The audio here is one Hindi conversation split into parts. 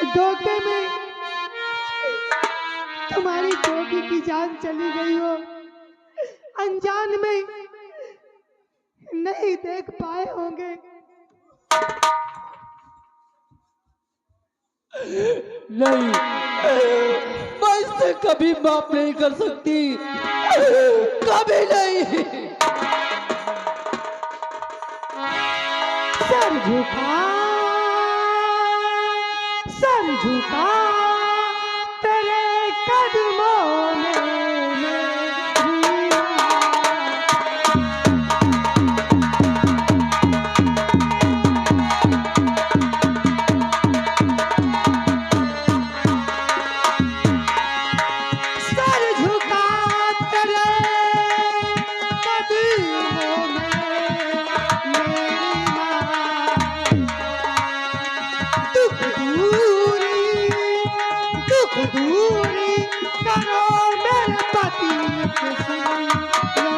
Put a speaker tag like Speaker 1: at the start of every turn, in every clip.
Speaker 1: धोखे में तुम्हारी बेटी की जान चली गई हो, अनजान में नहीं देख पाए होंगे।
Speaker 2: नहीं, मैं इसे कभी माफ नहीं कर सकती, कभी नहीं।
Speaker 1: सर झुका तेरे कदमों में मेरी सर झुका तेरे कदमों में मेरी माँ। दुख दूरी करो मेरे पति के सुन लो।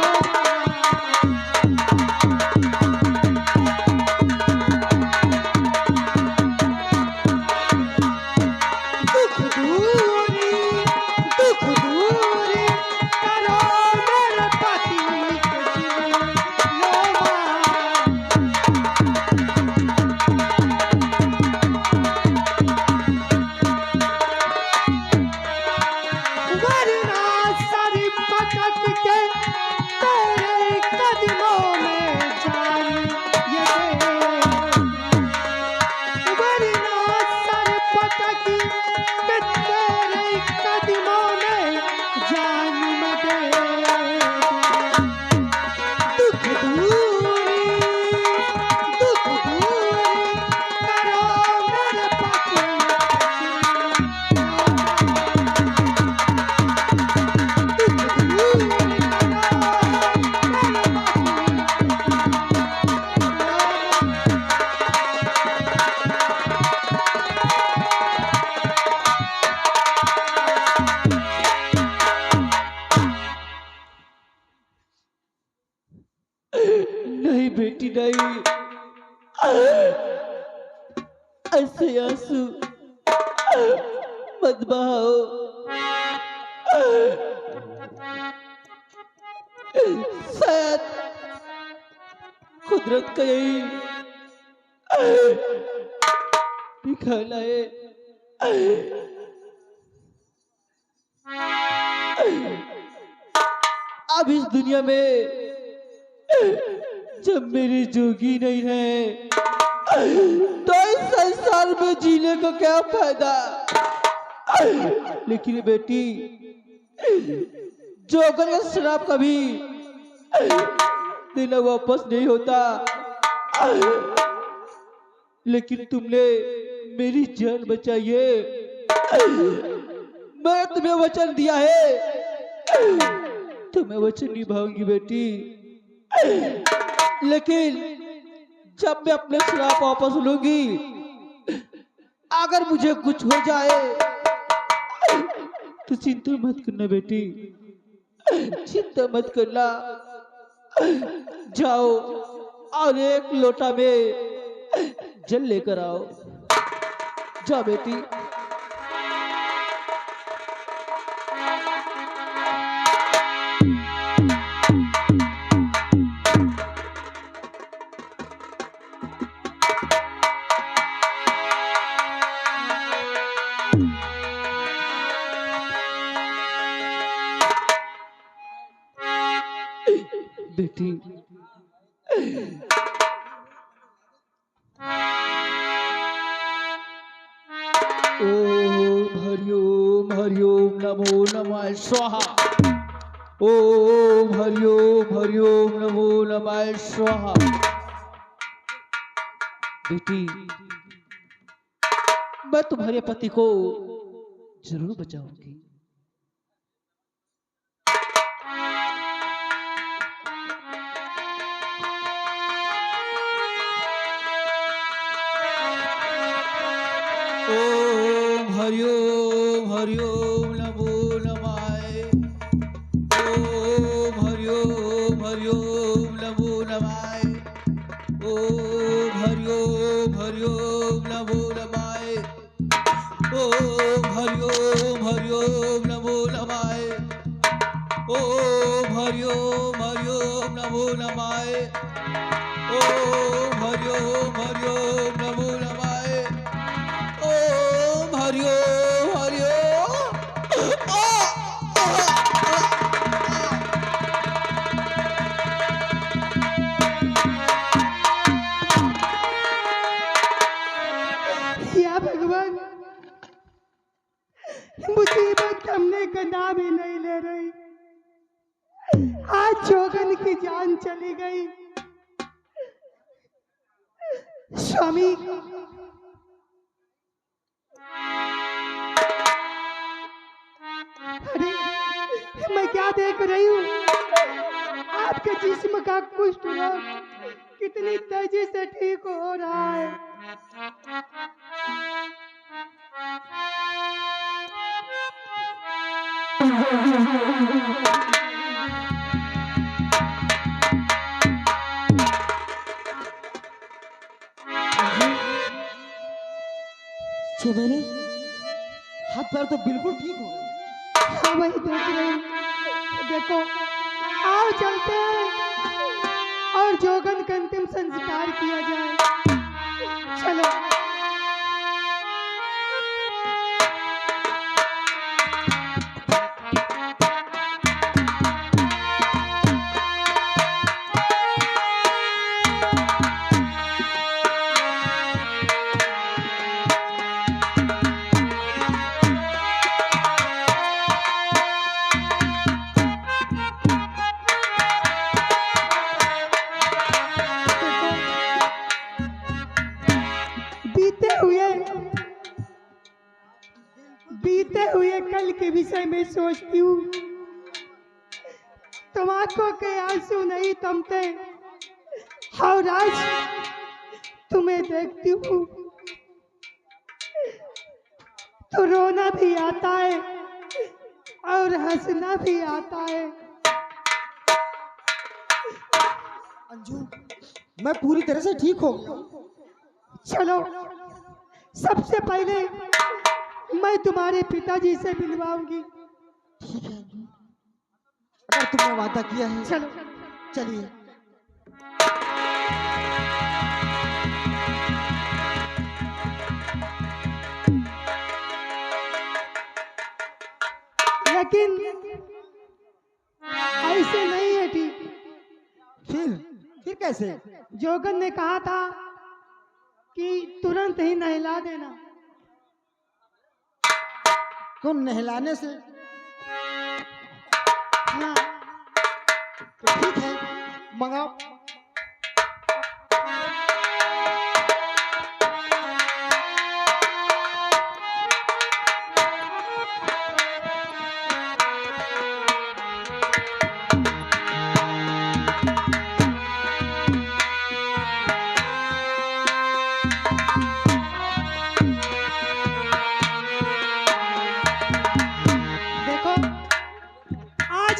Speaker 1: दुख दूरी करो मेरे पति के सुन लो वरना सारी पटक के तेरे कदमों में जान ये दे। वरना सारी पटक के तेरे कदमों में जान मैं दे। दुख दूरी करो मेरे पति
Speaker 2: नहीं बेटी नहीं, ऐसे आंसू मत बहाओ। शायद कुदरत का यही दिखाना है। अब इस दुनिया में जब मेरी जोगी नहीं है तो इस संसार में जीने का क्या फायदा। लेकिन बेटी, जोकर का शराब कभी देना वापस नहीं होता। लेकिन तुमने मेरी जान बचाई है। मैं तुम्हें वचन दिया है, तुम्हें वचन निभाऊंगी बेटी। लेकिन जब मैं अपने शराब वापस लूंगी, अगर मुझे कुछ हो जाए तो चिंता मत करना बेटी, चिंता मत करना। जाओ और एक लोटा में जल लेकर आओ। जाओ बेटी। बेटी, ओम हरिओम हरिओम नमो नमः स्वाहा। ओम हरिओम नमो नमः स्वाहा। बेटी, मैं तुम्हारे पति को जरूर बचाऊंगी। ओम हरिओम नमो नमाय। ओम हरिओम नमो नमाय। ओम हरिओम नमो नमाय। ओम नमो नमाय। ओम नमो नमाय। ओम हरि ओम।
Speaker 1: या भगवान, मुसीबत हमने का नाम ही नहीं ले रही। आज जोगन की जान चली गई। स्वामी, अरे मैं क्या देख रही हूँ? आपके जिस्म का कुष्ठ रोग कितनी तेजी से ठीक हो रहा है।
Speaker 2: जी मेरे हाथ पैर तो बिल्कुल ठीक हो गए।
Speaker 1: हाँ, वही देख रही हूँ। देखो, आओ चलते हैं और जोगन का अंतिम संस्कार किया जाए। चलो। बीते हुए कल के विषय में सोचती हूँ। तुम आंखों के आंसू नहीं थमते और आज तुम्हें देखती हूँ तो रोना भी आता है और हंसना भी आता है।
Speaker 2: अंजू, मैं पूरी तरह से ठीक हो गया।
Speaker 1: चलो, सबसे पहले मैं तुम्हारे पिताजी से मिलवाऊंगी।
Speaker 2: ठीक है अंजू, अगर तुमने वादा किया है।
Speaker 1: चलो
Speaker 2: चलिए।
Speaker 1: लेकिन ऐसे नहीं है ठीक।
Speaker 2: फिर कैसे?
Speaker 1: जोगन ने कहा था कि तुरंत ही नहला देना।
Speaker 2: तो नहलाने से?
Speaker 1: हाँ,
Speaker 2: तो ठीक है, मंगाओ।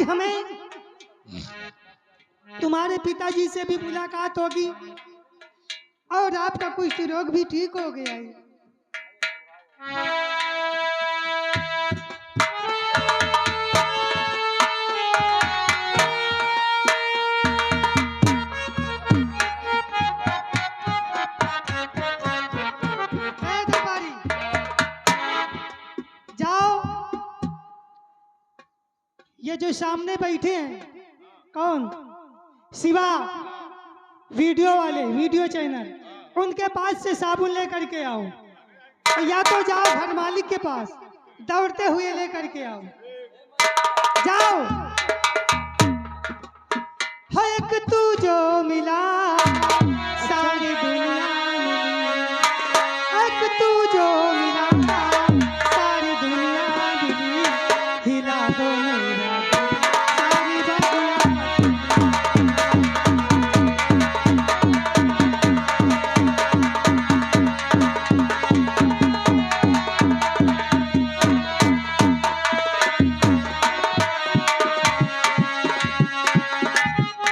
Speaker 1: हमें तुम्हारे पिताजी से भी मुलाकात होगी और आपका कुष्ठ रोग भी ठीक हो गया है। ये जो सामने बैठे हैं कौन? शिवा वीडियो वाले, वीडियो चैनल, उनके पास से साबुन लेकर के आओ, या तो जाओ घर मालिक के पास दौड़ते हुए लेकर के आओ। जाओ। हो एक तू जो मिला सारी दुनिया मिली, एक तू जो मिला सारी दुनिया मिली, हिला दो मेरा सारी बगिया।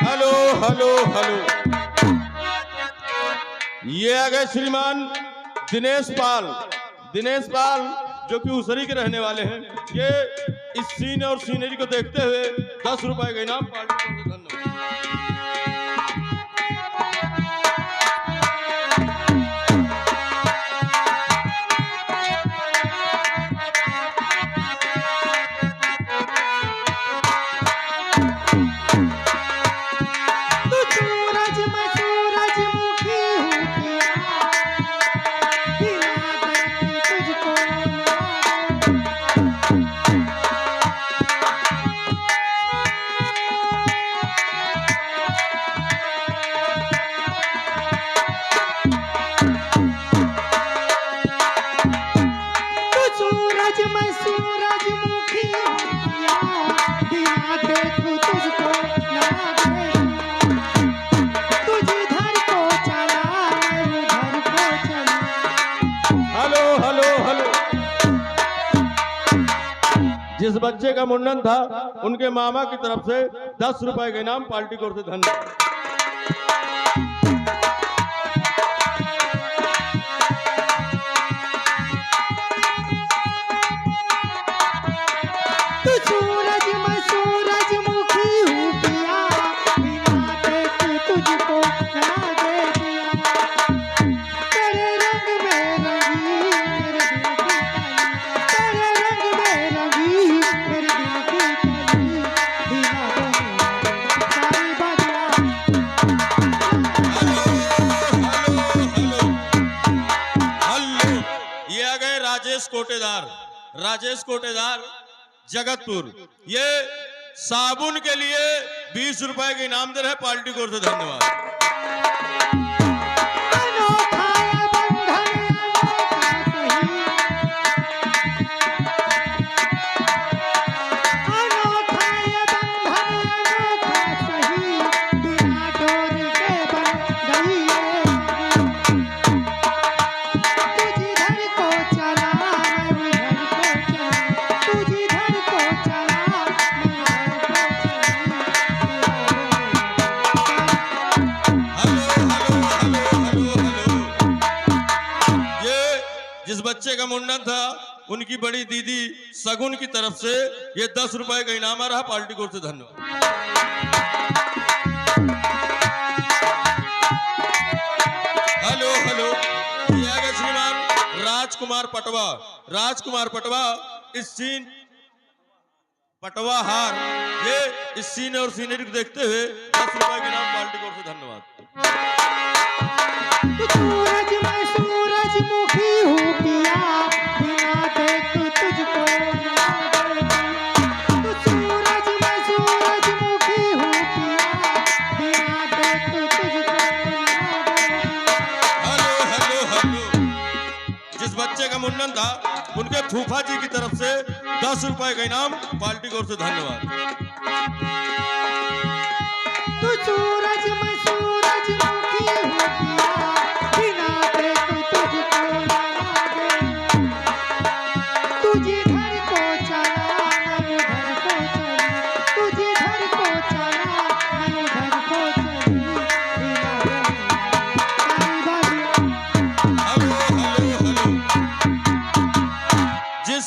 Speaker 3: हेलो हेलो, ये आ गए श्रीमान दिनेश पाल। दिनेश पाल जो कि उसरी के रहने वाले हैं, ये इस सीन और सीनरी को देखते हुए 10 रुपए का इनाम पार्टी को धन्यवाद।
Speaker 1: तू सूरज मैं सूरजमुखी हूँ पिया, बिना देखे तुझको तू सूरज मैं सूरजमुखी हूँ पिया, बिना देखूं तुझको ना देखूं। तू जिधर को चला मैं उधर को चलूं।
Speaker 3: Hello hello hello. जिस बच्चे का मुंडन था उनके मामा की तरफ से 10 रुपए का इनाम पार्टी की ओर से धन्यवाद।
Speaker 1: तू सूरज मैं सूरजमुखी हूँ पिया, बिना देखूं तुझको ना देखूं। तेरे रंग में रंगी मेरे दिल की कली, तेरे रंग में रंगी मेरे दिल की कली, बिना देखूं सारी बदला।
Speaker 3: हेलो, ये आ गए राजेश कोटेदार। राजेश कोटेदार जगतपुर, ये साबुन के लिए 20 रुपए के इनाम दे रहे हैं पार्टी की ओर से धन्यवाद।
Speaker 1: अनोखा ये बंधन अनोखा ये बंधन अनोखा सही, बिना डोरी के बन गई ये नगरी। तू जिधर को चला मैं उधर को चलूं, तू जिधर को चला मैं उधर को
Speaker 3: ये जिस बच्चे का मुंडन था उनकी बड़ी दीदी सगुन की तरफ से ये 10 रुपए का इनाम आ रहा पार्टी की ओर से धन्यवाद। हेलो हेलो, ये आ गए श्रीमान राजकुमार पटवा। राजकुमार पटवा इस सीन पटवा हार, ये इस सीन और सीनरी को देखते हुए 10 रुपए के इनाम पार्टी की ओर से धन्यवाद।
Speaker 1: तू सूरज मैं सूरजमुखी हूँ पिया, बिना देखूं तुझको ना देखूं। तू सूरज मैं सूरजमुखी हूँ पिया, बिना देखूं तुझको ना देखूं।
Speaker 3: Hello hello hello. जिस बच्चे का मुंडन था उनके फूफा जी की तरफ से 10 रुपए का इनाम पार्टी की ओर से धन्यवाद।
Speaker 1: तू सूरज मैं सूरजमुखी हूँ पिया, बिना देखूं तुझको ना देखूं। तू जिधर को चला मैं उधर को चलूं, तू जिधर को चला मैं उधर को चलूं, बिना देखूं सारी बदला।
Speaker 3: Hello hello hello. जिस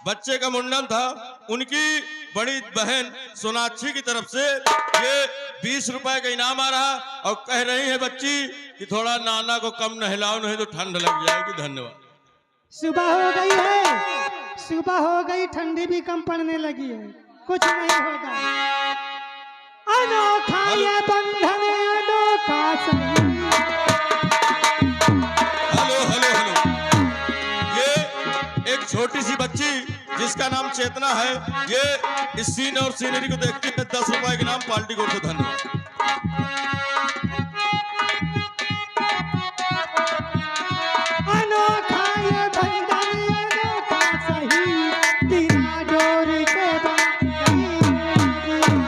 Speaker 3: बच्चे का मुंडन था उनकी बड़ी बहन सोनाक्षी की तरफ से ये 20 रुपए का इनाम आ रहा और कह रही है बच्ची कि थोड़ा नाना को कम नहलाओ नहीं तो ठंड लग जाएगी। धन्यवाद।
Speaker 1: सुबह हो गई है, सुबह हो गई, ठंडी भी कम पड़ने लगी है, कुछ नहीं होगा। अनोखा ये बंधन अनोखा सही।
Speaker 3: Hello hello hello. ये एक छोटी सी बच्ची जिसका नाम चेतना है, ये इस सीन और सीनरी को देखते हुए 10 रुपए के नाम पार्टी को धन्यवाद।
Speaker 1: अनोखा ये बंधन अनोखा सही, बिना डोरी के बन गई ये नगरी।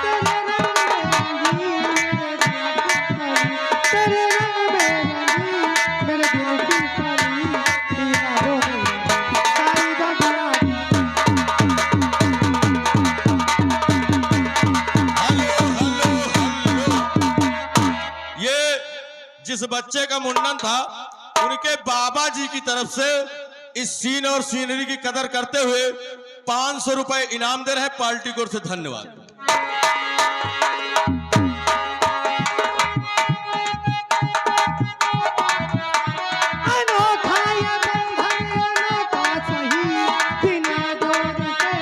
Speaker 1: तेरे रंग में रंगी मेरे दिल की कली, तेरे रंग में रंगी मेरे दिल की कली, बिना डोरी सारी बदला।
Speaker 3: जिस बच्चे का मुंडन था उनके बाबा जी की तरफ से इस सीन और सीनरी की कदर करते हुए 500 रुपए इनाम दे रहे हैं पार्टी की ओर से। धन्यवाद।
Speaker 1: अनोखा ये बंधन अनोखा सही, बिना डोर के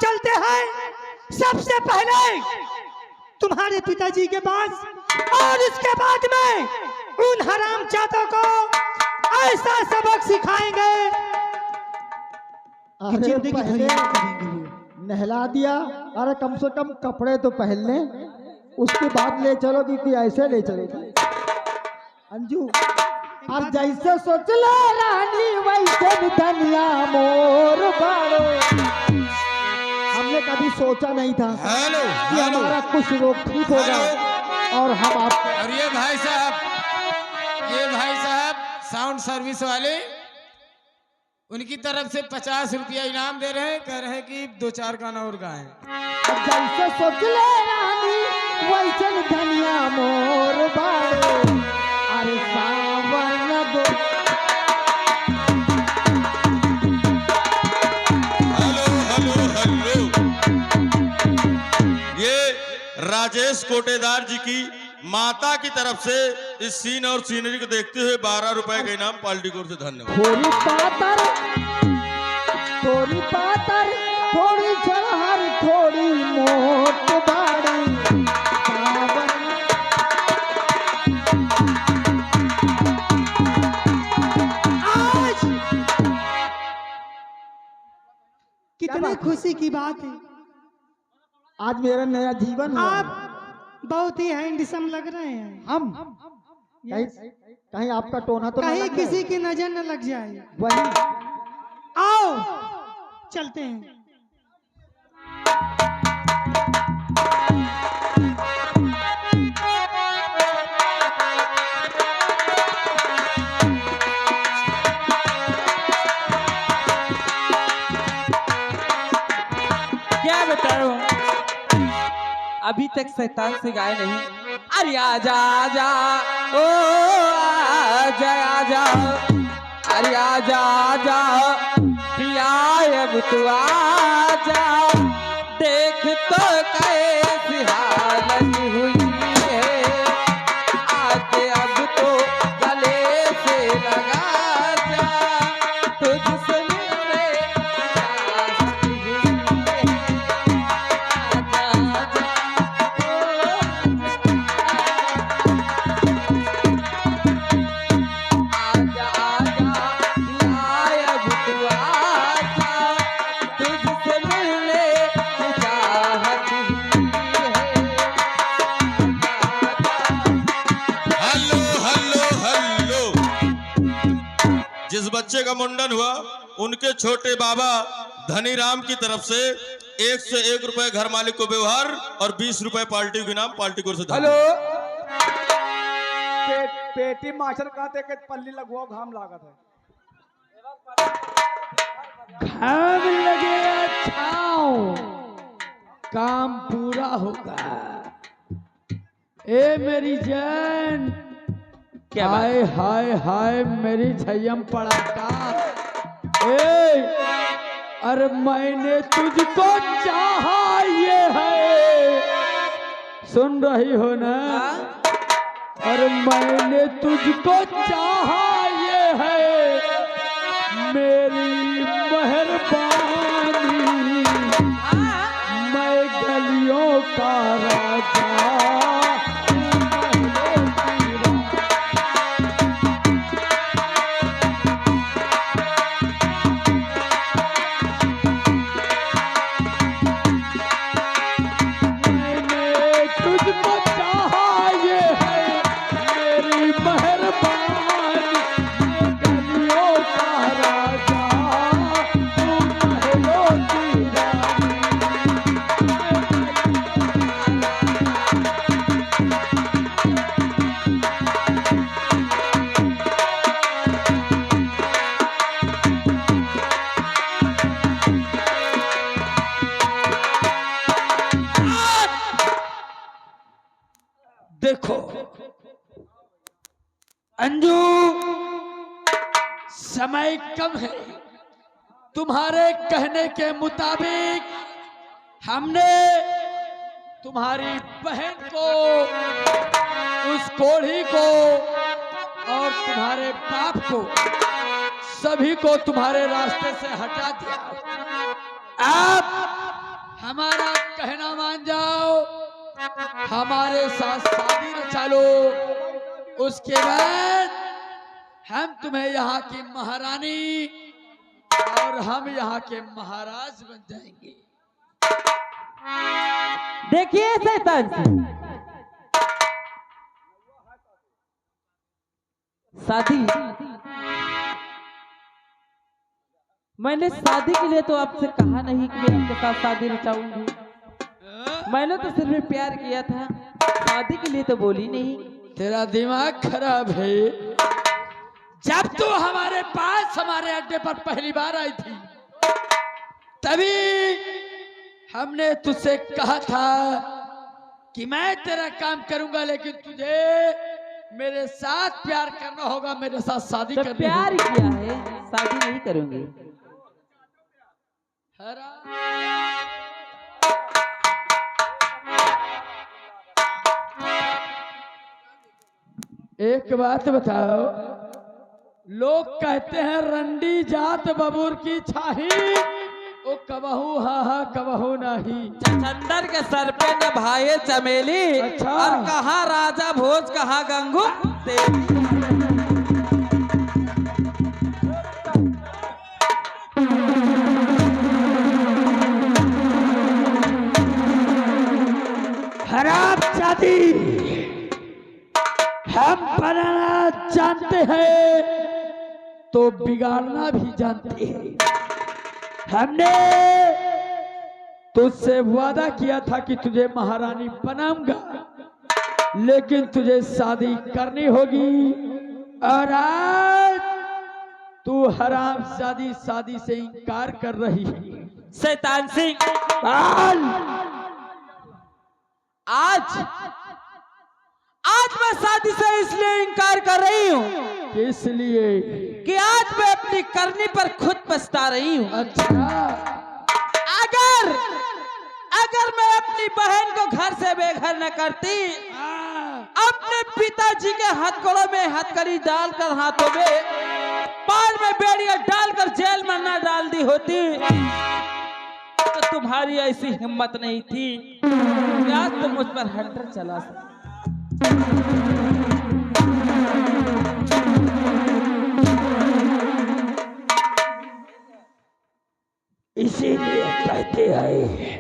Speaker 1: चलते हैं सबसे पहले तुम्हारे पिताजी के पास, और इसके बाद में उन हरामजादों को ऐसा सबक सिखाएंगे कि
Speaker 2: अरे
Speaker 1: जिंदगी भर
Speaker 2: पहले
Speaker 1: याद करेंगे वो।
Speaker 2: नहला दिया, अरे कम से कम कपड़े तो पहन ले, उसके बाद ले चलोगी कि ऐसे ले चलोगी? अंजू, और जैसे सोच लो रानी वैसे भी धनिया मोर बारो। हमने कभी सोचा नहीं था
Speaker 3: हेलो
Speaker 2: कि हमारा कुछ रोग ठीक होगा और हम आप
Speaker 4: और ये भाई साहब साउंड सर्विस वाले, उनकी तरफ से 50 रुपया इनाम दे रहे हैं, कह रहे हैं कि 2-4 गाना और गाएं।
Speaker 2: जैसे सोच ले रानी वैसे भी धनिया मोर बारो। अरे सावन दो
Speaker 3: हेलो। ये राजेश कोटेदार जी की माता की तरफ से इस सीन और सीनरी को देखते हुए 12 रुपए का इनाम पार्टी की ओर से। धन्यवाद।
Speaker 2: थोड़ी पातर थोड़ी जहर थोड़ी मोट बाड़ी सावन।
Speaker 1: आज कितनी खुशी की बात है,
Speaker 2: आज मेरा नया जीवन हुआ।
Speaker 1: आप बहुत ही हैंडसम लग रहे हैं।
Speaker 2: हम कहीं आपका टोना तो
Speaker 1: कहीं
Speaker 2: नहीं
Speaker 1: किसी की नजर न लग जाए।
Speaker 2: वही
Speaker 1: आओ चलते हैं।
Speaker 5: क्या बताओ, अभी तक शैतान से गाय नहीं। अरे आजा आजा ओ आजा आजा, अरे आजा आजा पिया अब तू आजा, देख तो कैसी हालत हुई है, आके अब तो गले से लगा जा, तुझसे मिलने चाहती हुई है, आजा आजा आजा लाय अब तू आजा, तुझसे मिलने की चाहत हुई
Speaker 3: हेलो। जिस बच्चे का मुंडन हुआ उनके छोटे बाबा धनीराम की तरफ से 1 से 1 रुपए घर मालिक को व्यवहार और 20 रुपए पार्टी के नाम पार्टी की ओर से।
Speaker 6: हेलो,
Speaker 3: धन्यवाद।
Speaker 6: पेटी मास्टर कहते कि पल्ली लगवाओ, घाम लागत है।
Speaker 2: घाम लगे छाओ, काम पूरा होगा। ए मेरी जान,
Speaker 5: क्या बात?
Speaker 2: हाय हाय हाय मेरी झयम पड़ाका। ए अरे मैंने तुझको चाहा ये है, सुन रही हो ना? अरे मैंने तुझको चाहा ये है, मेरी मेहरबानी, मैं गलियों का राजा।
Speaker 5: अंजू, समय कम है। तुम्हारे कहने के मुताबिक हमने तुम्हारी बहन को, उस कोढ़ी को और तुम्हारे बाप को, सभी को तुम्हारे रास्ते से हटा दिया। आप हमारा कहना मान जाओ, हमारे साथ शादी रचा लो, उसके बाद हम तुम्हें यहाँ की महारानी और हम यहाँ के महाराज बन जाएंगे।
Speaker 7: देखिए शैतान सिंह, शादी, मैंने शादी के लिए तो आपसे कहा नहीं कि मैं आपके साथ शादी रचाऊंगी। मैंने तो सिर्फ प्यार किया था, शादी के लिए तो बोली नहीं।
Speaker 5: तेरा दिमाग खराब है। जब तू हमारे पास हमारे अड्डे पर पहली बार आई थी, तभी हमने तुझसे कहा था कि मैं तेरा काम करूंगा, लेकिन तुझे मेरे साथ प्यार करना होगा, मेरे साथ शादी
Speaker 7: तो
Speaker 5: करनी
Speaker 7: प्यार
Speaker 5: होगी।
Speaker 7: किया है, शादी नहीं करूंगी।
Speaker 5: एक बात बताओ, लोग कहते हैं रंडी जात बबूर की छाही, ओ कबहू हा हा कबहू नहीं।
Speaker 7: चंदर के सर पे न भाई चमेली,
Speaker 5: अच्छा।
Speaker 7: और कहाँ राजा भोज कहाँ गंगू देवी।
Speaker 5: हराम जाती, हम बनाना जानते हैं तो बिगाड़ना भी जानते हैं। हमने तुझसे वादा किया था कि तुझे महारानी बनाऊंगा, लेकिन तुझे शादी करनी होगी, और आज तू हराम शादी से इनकार कर रही है।
Speaker 7: शैतान सिंह, आज मैं शादी से इसलिए इनकार कर रही हूँ
Speaker 5: किस लिए?
Speaker 7: कि आज मैं अपनी करनी पर खुद पछता रही हूँ।
Speaker 5: अच्छा,
Speaker 7: अगर मैं अपनी बहन को घर से बेघर न करती, अपने पिताजी के हथकड़ों में हथकड़ी डालकर, हाथों में पाल में बेड़ियां डालकर जेल में न डाल दी होती, तो तुम्हारी ऐसी हिम्मत नहीं थी कि आज तुम मुझ पर हंटर चला सकते।
Speaker 5: इसीलिए कहते हैं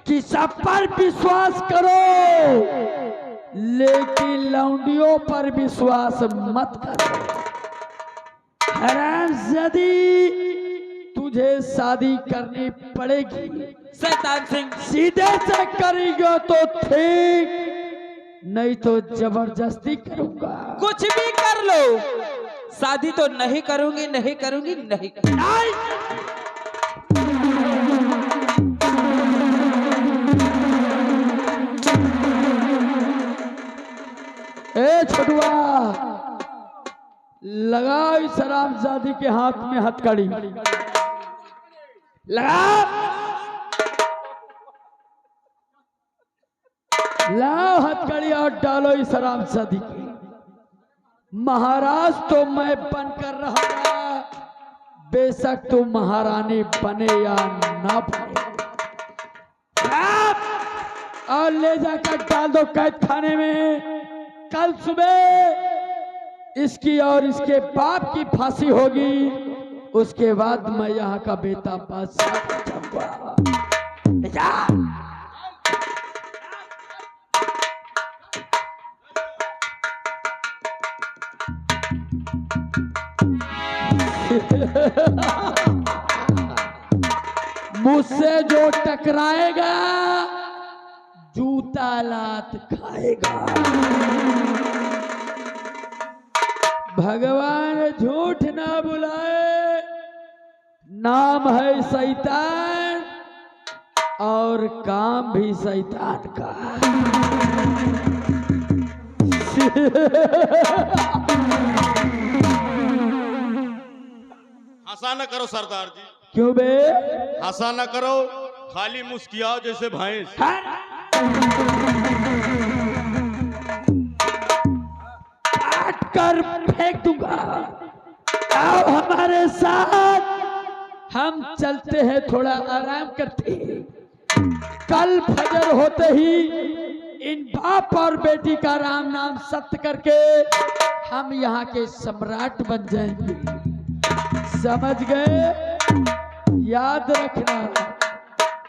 Speaker 5: कि सब पर विश्वास करो, लेकिन लौंडियों पर विश्वास मत करो। हरामजादी, तुझे शादी करनी पड़ेगी।
Speaker 7: शैतान सिंह,
Speaker 5: सीधे से करेगा तो ठीक, नहीं तो जबरदस्ती करूंगा।
Speaker 7: कुछ भी कर लो, शादी तो नहीं करूंगी, नहीं करूंगी, नहीं करूंगी।
Speaker 5: ए छोटुआ, लगाओ इस हरामजादी के हाथ में हथकड़ी, लाओ हथकड़ी और डालो इस हरामजादी की। महाराज तो मैं बनकर रहूंगा, बेशक तू महारानी बने या ना बने। और ले जाकर डाल दो कैद खाने में। कल सुबह इसकी और इसके बाप की फांसी होगी, उसके बाद मैं यहाँ का बेटा बादशाह बन जाऊंगा। मुझसे जो टकराएगा जूता लात खाएगा। भगवान झूठ ना बुलाए, नाम है शैतान और काम भी शैतान का।
Speaker 3: हंसा न करो सरदार जी,
Speaker 5: क्यों बे?
Speaker 3: हंसा न करो, खाली मुस्कियाओ जैसे भैंस।
Speaker 5: काट कर फेंक दूंगा। आओ हमारे साथ, हम चलते हैं, थोड़ा आराम करते हैं। कल फजर होते ही इन बाप और बेटी का राम नाम सत्य करके हम यहाँ के सम्राट बन जाएंगे। समझ गए? याद रखना,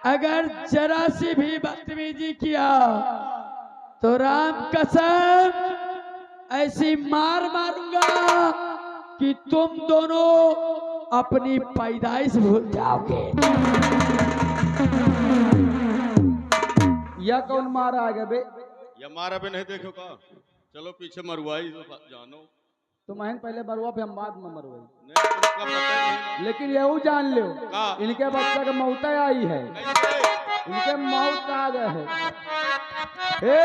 Speaker 5: अगर जरा सी भी बदतमीजी किया तो राम कसम ऐसी मार मारूंगा कि तुम दोनों अपनी पैदाइश भूल जाओगे।
Speaker 2: यह कौन मारा आगे बे?
Speaker 3: या मारा भी नहीं देखो का, चलो पीछे मरवाई तो जानो।
Speaker 2: तो महन पहले मरवा फिर हम बाद में मरवाई।
Speaker 3: नहीं, तुमका पता नहीं।
Speaker 2: लेकिन यहू जान लो,
Speaker 3: का?
Speaker 2: इनके बच्चा का मौत आई है,
Speaker 3: कैसे?
Speaker 2: इनके मौत आ गए है। ए,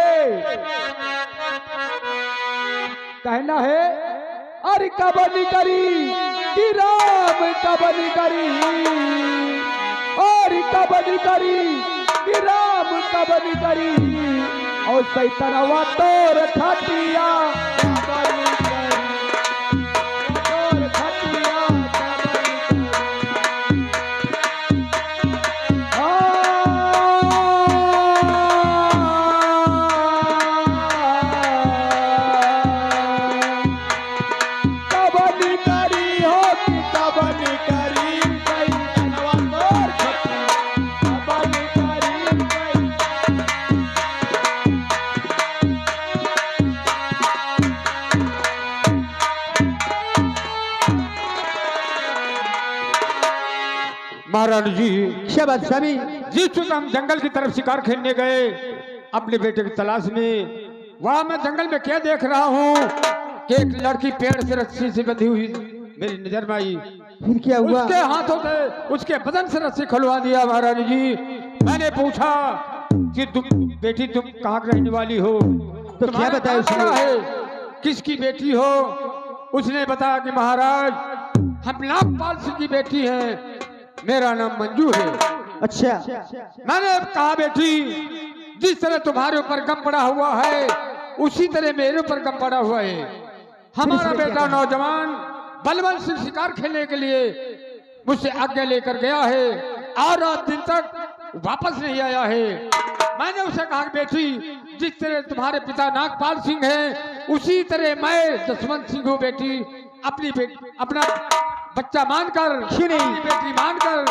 Speaker 2: कहना है अरे कबनी करी कि राम कबनी करी, और कबनी करी कि राम कबनी करी, और सैतनवा तोर खटिया कबनी करी, तोर खटिया कबनी कबनी करी हो कि कबनी करी, सैतनवा तोर खटिया कबनी करी।
Speaker 6: महाराज जी,
Speaker 2: शबद सभी
Speaker 6: जिस वक्त हम जंगल की तरफ शिकार खेलने गए अपने बेटे की तलाश में, वहां मैं जंगल में क्या देख रहा हूँ कि एक लड़की पेड़ से रस्सी से बंधी हुई मेरी नजर में आई।
Speaker 2: फिर क्या हुआ?
Speaker 6: उसके हाथों से उसके बदन से रस्सी खुलवा दिया। महाराज जी, मैंने पूछा कि तुम बेटी तुम कहाँ की रहने वाली हो?
Speaker 2: तो क्या
Speaker 6: तुम्हारा
Speaker 2: बताया
Speaker 6: नाम
Speaker 2: उसने?
Speaker 6: क्या है? किसकी बेटी हो? उसने बताया कि महाराज हम नागपाल सिंह की बेटी है, मेरा नाम मंजू है।
Speaker 2: अच्छा,
Speaker 6: मैंने कहा बेटी, जिस तरह तुम्हारे ऊपर गम पड़ा हुआ है उसी तरह मेरे ऊपर गम पड़ा हुआ है। हमारा बेटा नौजवान बलवंत सिंह शिकार खेलने के लिए मुझसे आज्ञा लेकर गया है और रात दिन तक वापस नहीं आया है। मैंने उसे कहा बेटी, जिस तरह तुम्हारे पिता नागपाल सिंह हैं उसी तरह मैं जसवंत सिंह हूँ बेटी। अपना बच्चा मानकर, अपनी बेटी मानकर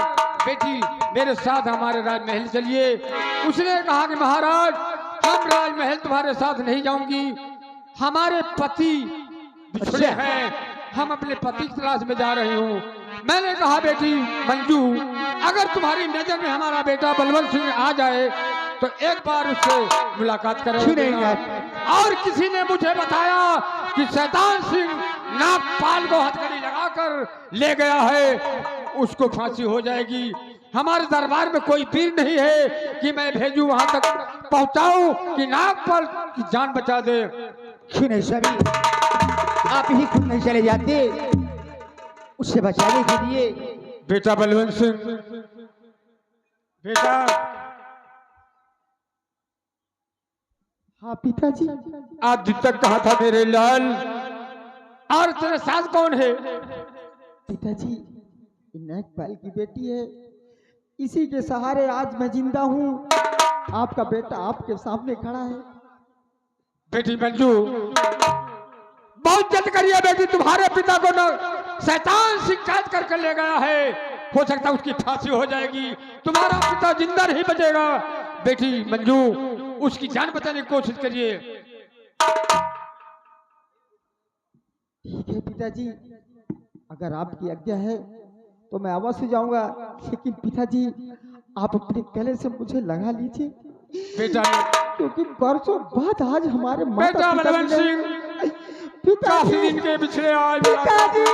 Speaker 6: बेटी मेरे साथ हमारे राजमहल चलिए। उसने कहा कि महाराज हम राजमहल तुम्हारे साथ नहीं जाऊंगी, हमारे पति बिछड़े हैं, हम अपने पति की तलाश में जा रही हूँ। मैंने कहा बेटी मंजू, अगर तुम्हारी नजर में हमारा बेटा बलवंत सिंह आ जाए तो एक बार उससे मुलाकात करेंगे। और किसी ने मुझे बताया कि शैतान सिंह नागपाल को हथकड़ी लगाकर ले गया है, उसको फांसी हो जाएगी। हमारे दरबार में कोई पीर नहीं है कि मैं भेजूं वहां तक पहुंचाऊं कि नागपाल की जान बचा दे।
Speaker 2: क्यों नहीं सभी, आप ही खुद नहीं चले जाते उससे बचाने के लिए?
Speaker 6: बेटा बलवंत सिंह, बेटा।
Speaker 2: हाँ पिताजी।
Speaker 6: आज दिन तक कहा था मेरे लाल, और तेरे साथ कौन है?
Speaker 2: पिताजी, नागपाल की बेटी है, इसी के सहारे आज मैं जिंदा हूँ। आपका बेटा आपके सामने खड़ा है।
Speaker 6: बेटी मंजू, बहुत जल्द करिए बेटी, तुम्हारे पिता को न शैतान सिंह कैद करके ले गया है, हो सकता है उसकी फांसी हो जाएगी, तुम्हारा पिता जिंदा नहीं बचेगा। बेटी मंजू, उसकी जान बचाने की कोशिश करिए।
Speaker 2: ठीक है पिताजी, अगर आपकी आज्ञा है तो मैं अवश्य जाऊंगा, लेकिन पिताजी आप अपने गले से मुझे लगा लीजिए
Speaker 6: बेटा,
Speaker 2: क्योंकि बरसों बाद आज हमारे
Speaker 6: बेटा बलवंत सिंह, काफी दिन के पिछले आज
Speaker 2: पिताजी।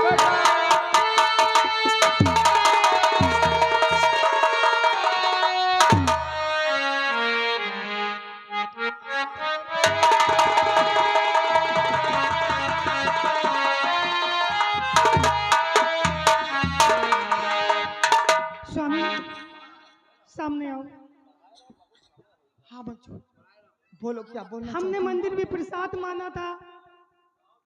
Speaker 2: बोलो क्या बोलना
Speaker 1: हमने
Speaker 2: चाहती हो?
Speaker 1: मंदिर में प्रसाद माना था